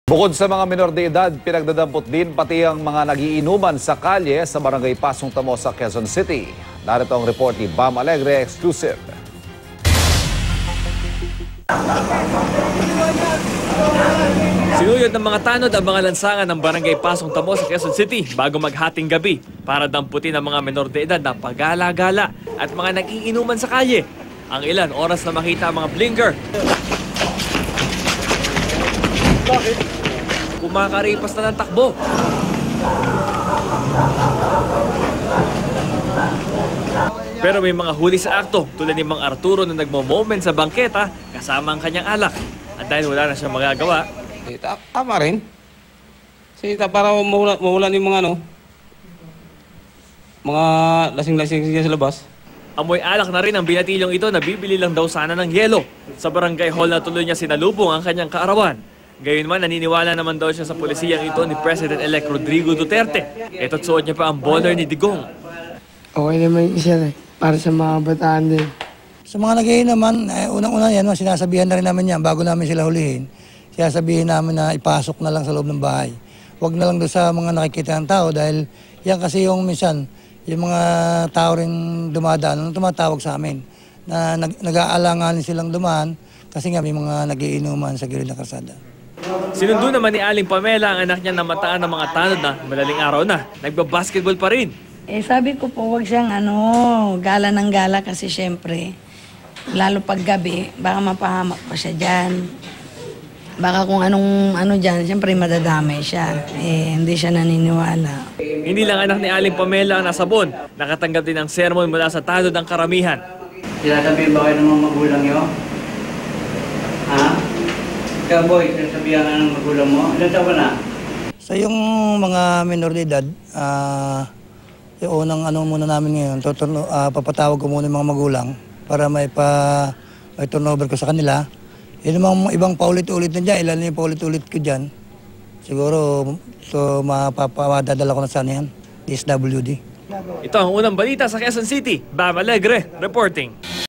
Bukod sa mga menor de edad, pinagdadampot din pati ang mga nagiinuman sa kalye sa Barangay Pasong Tamo sa Quezon City. Narito ang report ni Bam Alegre Exclusive. Sinuyod ng mga tanod ang mga lansangan ng Barangay Pasong Tamo sa Quezon City bago maghating gabi para damputin ang mga menor de edad na pagala-gala at mga nagiinuman sa kalye. Ang ilan oras na makita ang mga blinker. Kumakaripas na ng takbo. Pero may mga huli sa akto tulad ni Mang Arturo na nagmo-moment sa bangketa kasama ang kanyang alak. At dahil wala na siyang magagawa, tama rin. Kasi para mawalan yung mga lasing-lasing sa labas. amoy alak na rin ang binatilyong ito na bibili lang daw sana ng yelo. Sa barangay hall na tuloy niya sinalubong ang kanyang kaarawan. Gayunman, naniniwala naman daw siya sa pulisiyang ito ni President-elect Rodrigo Duterte. Ito't suot niya pa ang bowler ni Digong. Okay naman siya para sa mga bataan din. Sa mga nag-iin naman, unang-una yan, sinasabihan na rin namin yan bago namin sila hulihin. Sinasabihin namin na ipasok na lang sa loob ng bahay. Huwag na lang doon sa mga nakikita ng tao dahil yan kasi yung minsan, yung mga tao rin dumadaan, tumatawag sa amin na nag-aalanganin silang dumaan kasi nga may mga nag-iinuman sa gilid ng kalsada. Sinundo naman ni Aling Pamela ang anak niya na mataan ng mga tanod na madaling araw na. Nagbabasketball pa rin. Sabi ko po, wag siyang gala ng gala kasi syempre, lalo pag gabi, baka mapahamak pa siya dyan. Baka kung anong dyan, syempre madadamay siya. Hindi siya naniniwala. Hindi lang anak ni Aling Pamela ang nasabon. Nakatanggap din ng sermon mula sa tanod ng karamihan. Sinasabihin ba kayo ng mga magulang nyo? Ha? Ikaw boy, sinasabihan ka ng magulang mo? Ilan taon ka na? Sa yung mga minor de edad, yung unang muna namin ngayon, papatawag ko muna yung mga magulang para may turnover ko sa kanila. Yung mga ibang paulit-ulit na dyan, ilan yung paulit-ulit ko dyan. Siguro, mapapadadala ko na sana yan, DSWD. Ito ang unang balita sa Quezon City. Bam Alegre, reporting.